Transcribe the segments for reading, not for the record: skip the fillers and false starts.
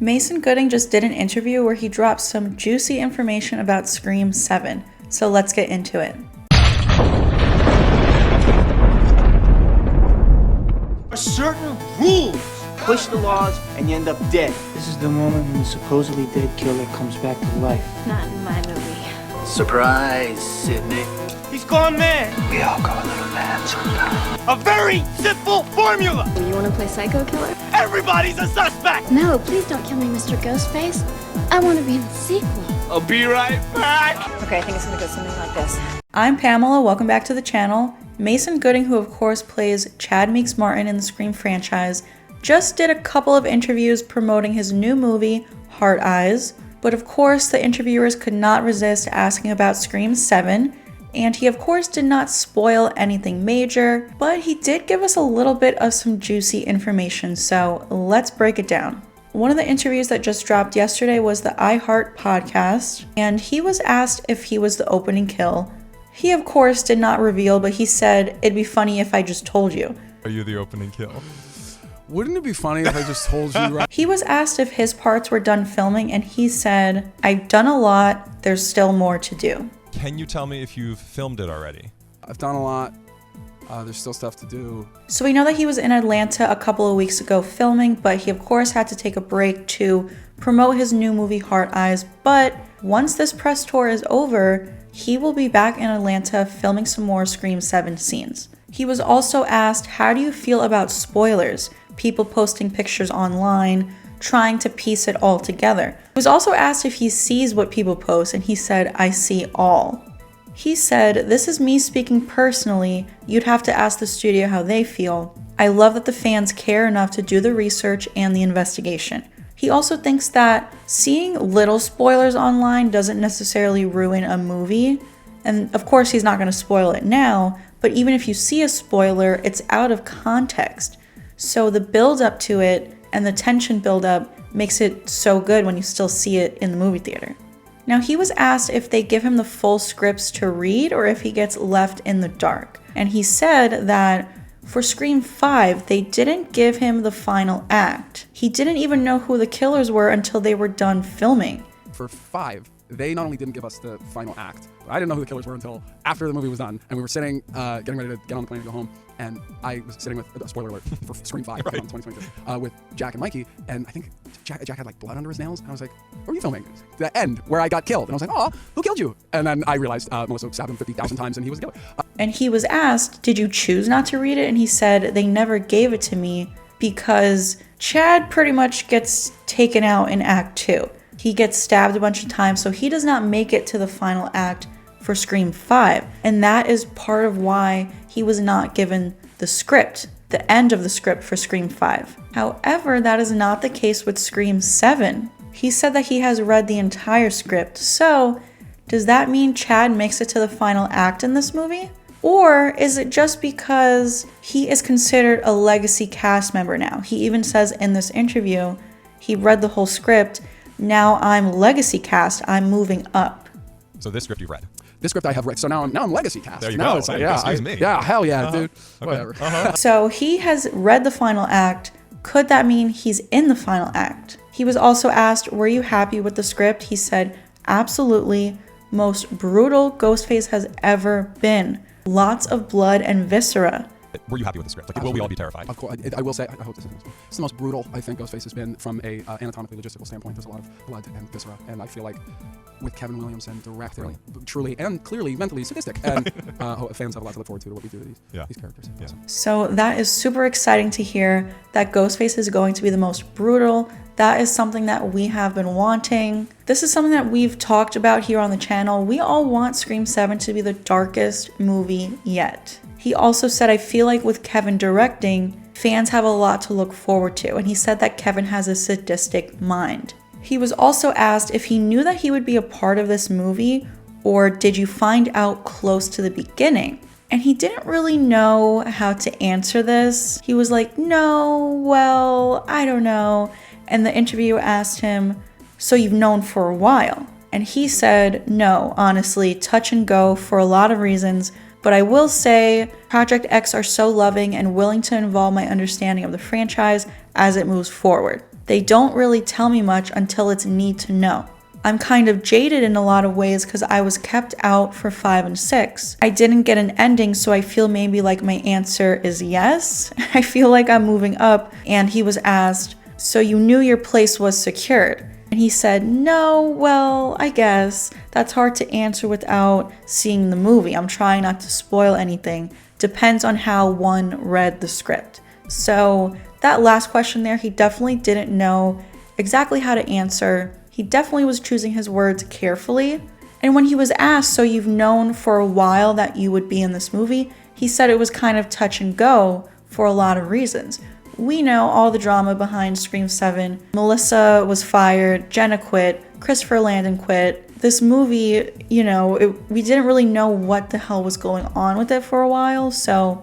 Mason Gooding just did an interview where he dropped some juicy information about Scream 7, so let's get into it. Certain rules push the laws and you end up dead. This is the moment when the supposedly dead killer comes back to life. Not in my movie. Surprise, Sydney. He's gone mad. We all go a little mad sometimes. A very simple formula. You want to play psycho killer? Everybody's a suspect. No, please don't kill me, Mr. Ghostface. I want to be in the sequel. I'll be right back. Okay, I think it's going to go something like this. I'm Pamela, welcome back to the channel. Mason Gooding, who of course plays Chad Meeks Martin in the Scream franchise, just did a couple of interviews promoting his new movie, Heart Eyes. But of course, the interviewers could not resist asking about Scream 7, and he of course did not spoil anything major, but he did give us a little bit of some juicy information, so let's break it down. One of the interviews that just dropped yesterday was the I Heart podcast, and he was asked if he was the opening kill. He of course did not reveal, but he said, "It'd be funny if I just told you." Are you the opening kill? Wouldn't it be funny if I just told you right? He was asked if his parts were done filming, and he said, "I've done a lot, there's still more to do." Can you tell me if you've filmed it already? I've done a lot. There's still stuff to do. So we know that he was in Atlanta a couple of weeks ago filming, but he of course had to take a break to promote his new movie Heart Eyes. But once this press tour is over, he will be back in Atlanta filming some more Scream 7 scenes. He was also asked, how do you feel about spoilers? People posting pictures online, trying to piece it all together. He was also asked if he sees what people post, and he said, "I see all." He said, "This is me speaking personally. You'd have to ask the studio how they feel. I love that the fans care enough to do the research and the investigation." He also thinks that seeing little spoilers online doesn't necessarily ruin a movie. And of course, he's not going to spoil it now, but even if you see a spoiler, it's out of context. So the build up to it and the tension build up makes it so good when you still see it in the movie theater. Now, he was asked if they give him the full scripts to read or if he gets left in the dark. And he said that for Scream 5, they didn't give him the final act. He didn't even know who the killers were until they were done filming. For 5, they not only didn't give us the final act, but I didn't know who the killers were until after the movie was done. And we were sitting, getting ready to get on the plane to go home. And I was sitting with, spoiler alert, for Scream 5 right. on 2022, with Jack and Mikey. And I think Jack had like blood under his nails. And I was like, where are you filming? The end where I got killed. And I was like, oh, who killed you? And then I realized Melissa stabbed him 50,000 times and he was the killer. And he was asked, did you choose not to read it? And he said, they never gave it to me because Chad pretty much gets taken out in Act 2. He gets stabbed a bunch of times, so he does not make it to the final act for Scream 5. And that is part of why he was not given the script, the end of the script for Scream 5. However, that is not the case with Scream 7. He said that he has read the entire script. So, does that mean Chad makes it to the final act in this movie? Or is it just because he is considered a legacy cast member now? He even says in this interview, he read the whole script. Now I'm legacy cast, I'm moving up. So this script you've read? This script I have read, so now I'm legacy cast. There you now go. It's like, Hey, yeah, excuse me. Yeah, hell yeah, dude. Okay. Whatever. So he has read the final act. Could that mean he's in the final act? He was also asked, were you happy with the script? He said, absolutely. Most brutal Ghostface has ever been. Lots of blood and viscera. Were you happy with the script? Like, will we all be terrified? Of course, I will say, I hope this is it's the most brutal I think Ghostface has been from a anatomically logistical standpoint. There's a lot of blood and viscera, and I feel like with Kevin Williamson directing truly and clearly mentally sadistic, and fans have a lot to look forward to what we do to these characters. Yeah. So that is super exciting to hear that Ghostface is going to be the most brutal. That is something that we have been wanting. This is something that we've talked about here on the channel. We all want Scream 7 to be the darkest movie yet. He also said, I feel like with Kevin directing, fans have a lot to look forward to. And he said that Kevin has a sadistic mind. He was also asked if he knew that he would be a part of this movie, or did you find out close to the beginning? And he didn't really know how to answer this. He was like, no, well, I don't know. And the interviewer asked him, so you've known for a while? And he said, no, honestly, touch and go for a lot of reasons. But I will say Project X are so loving and willing to involve my understanding of the franchise as it moves forward. They don't really tell me much until it's need to know. I'm kind of jaded in a lot of ways because I was kept out for 5 and 6. I didn't get an ending, so I feel maybe like my answer is yes. I feel like I'm moving up, and he was asked, so you knew your place was secured? And he said, no, well, I guess. That's hard to answer without seeing the movie. I'm trying not to spoil anything. Depends on how one read the script. So that last question there, he definitely didn't know exactly how to answer. He definitely was choosing his words carefully. And when he was asked, so you've known for a while that you would be in this movie, he said it was kind of touch and go for a lot of reasons. We know all the drama behind Scream 7. Melissa was fired, Jenna quit, Christopher Landon quit. This movie, we didn't really know what the hell was going on with it for a while.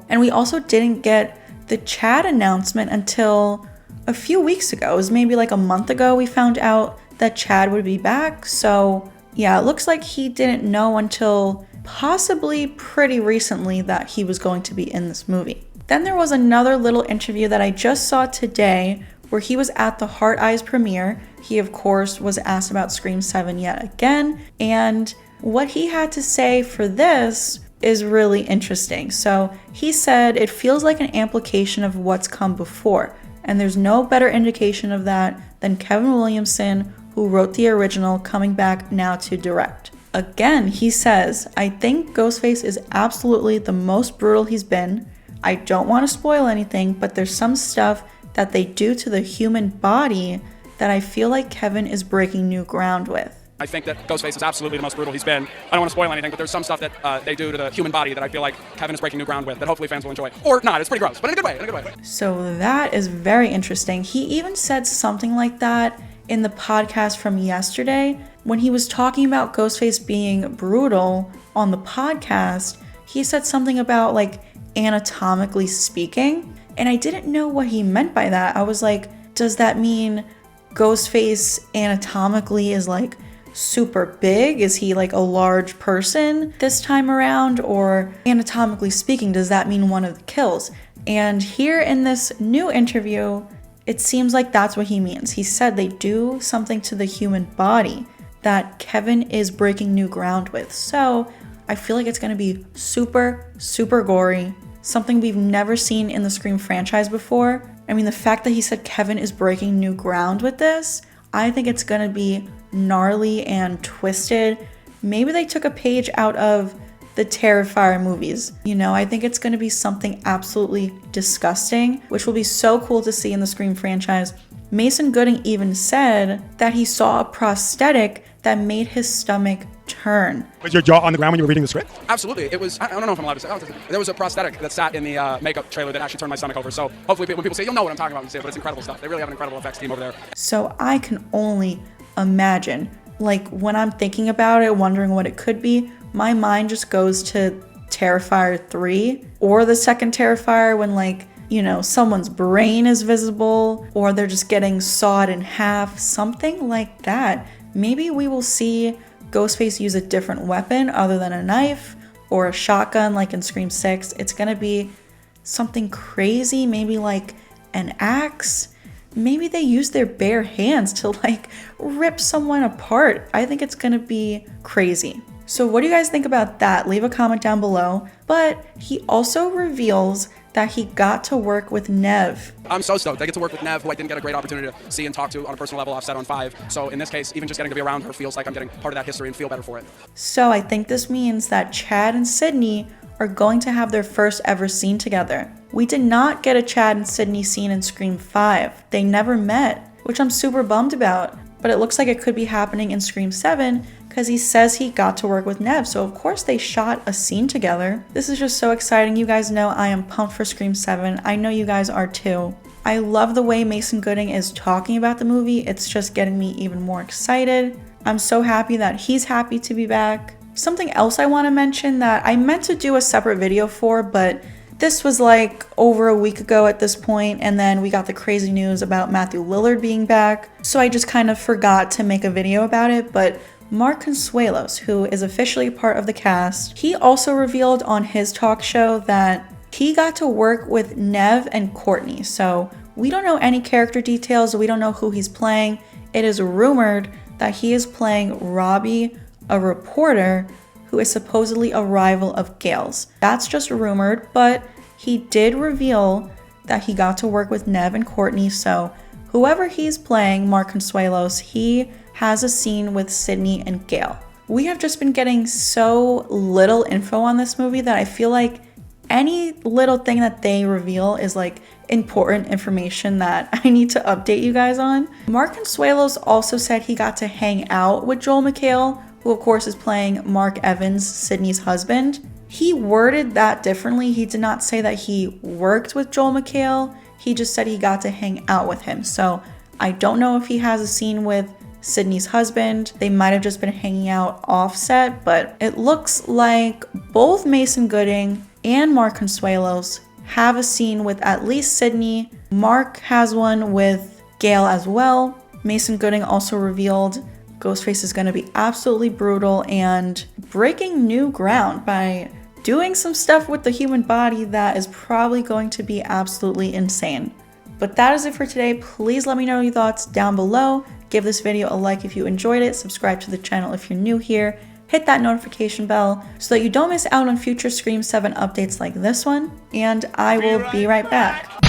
And we also didn't get the Chad announcement until a few weeks ago. It was maybe like a month ago we found out that Chad would be back. So yeah, it looks like he didn't know until possibly pretty recently that he was going to be in this movie. Then there was another little interview that I just saw today where he was at the Heart Eyes premiere. He, of course, was asked about Scream 7 yet again. And what he had to say for this is really interesting. So he said, it feels like an amplification of what's come before. And there's no better indication of that than Kevin Williamson, who wrote the original, coming back now to direct. Again, he says, I think Ghostface is absolutely the most brutal he's been. I don't want to spoil anything, but there's some stuff that they do to the human body that I feel like Kevin is breaking new ground with. I think that Ghostface is absolutely the most brutal he's been. I don't want to spoil anything, but there's some stuff that they do to the human body that I feel like Kevin is breaking new ground with that hopefully fans will enjoy. Or not, it's pretty gross, but in a good way, So that is very interesting. He even said something like that in the podcast from yesterday when he was talking about Ghostface being brutal on the podcast. He said something about like anatomically speaking, and I didn't know what he meant by that. I was like, does that mean Ghostface anatomically is like super big? Is he like a large person this time around? Or anatomically speaking, does that mean one of the kills? And here in this new interview, it seems like that's what he means. He said they do something to the human body that Kevin is breaking new ground with. So I feel like it's going to be super, super gory. Something we've never seen in the Scream franchise before. I mean, the fact that he said Kevin is breaking new ground with this, I think it's going to be gnarly and twisted. Maybe they took a page out of the Terrifier movies. I think it's going to be something absolutely disgusting, which will be so cool to see in the Scream franchise. Mason Gooding even said that he saw a prosthetic that made his stomach turn. Was your jaw on the ground when you were reading the script? Absolutely. It was, I don't know if I'm allowed to say, there was a prosthetic that sat in the makeup trailer that actually turned my stomach over. So hopefully when people say, you'll know what I'm talking about when you say it, but it's incredible stuff. They really have an incredible effects team over there. So I can only imagine, like when I'm thinking about it, wondering what it could be, my mind just goes to Terrifier 3 or the second Terrifier when someone's brain is visible or they're just getting sawed in half, something like that. Maybe we will see Ghostface use a different weapon other than a knife or a shotgun like in Scream 6. It's gonna be something crazy, maybe like an axe. Maybe they use their bare hands to rip someone apart. I think it's gonna be crazy. So what do you guys think about that? Leave a comment down below. But he also reveals that he got to work with Neve. I'm so stoked. I get to work with Neve, who I didn't get a great opportunity to see and talk to on a personal level offset on 5. So in this case, even just getting to be around her feels like I'm getting part of that history and feel better for it. So I think this means that Chad and Sydney are going to have their first ever scene together. We did not get a Chad and Sydney scene in Scream 5. They never met, which I'm super bummed about. But it looks like it could be happening in Scream 7 because he says he got to work with Neve. So of course they shot a scene together. This is just so exciting. You guys know I am pumped for Scream 7. I know you guys are too. I love the way Mason Gooding is talking about the movie. It's just getting me even more excited. I'm so happy that he's happy to be back. Something else I want to mention that I meant to do a separate video for, but this was over a week ago at this point, and then we got the crazy news about Matthew Lillard being back. So I just kind of forgot to make a video about it, but Mark Consuelos, who is officially part of the cast, he also revealed on his talk show that he got to work with Neve and Courtney. So We don't know any character details. We don't know who he's playing. It is rumored that he is playing Robbie, a reporter who is supposedly a rival of Gale's. That's just rumored, but he did reveal that he got to work with Neve and Courtney, so whoever he's playing, Mark Consuelos, he has a scene with Sydney and Gale. We have just been getting so little info on this movie that I feel like any little thing that they reveal is like important information that I need to update you guys on. Mark Consuelos also said he got to hang out with Joel McHale, who of course is playing Mark Evans, Sydney's husband. He worded that differently. He did not say that he worked with Joel McHale. He just said he got to hang out with him. So I don't know if he has a scene with Sydney's husband. They might have just been hanging out offset, but it looks like both Mason Gooding and Mark Consuelos have a scene with at least Sydney. Mark has one with Gale as well. Mason Gooding also revealed Ghostface is going to be absolutely brutal and breaking new ground by doing some stuff with the human body that is probably going to be absolutely insane. But that is it for today. Please let me know your thoughts down below. Give this video a like if you enjoyed it. Subscribe to the channel if you're new here. Hit that notification bell so that you don't miss out on future Scream 7 updates like this one. And I will be right back.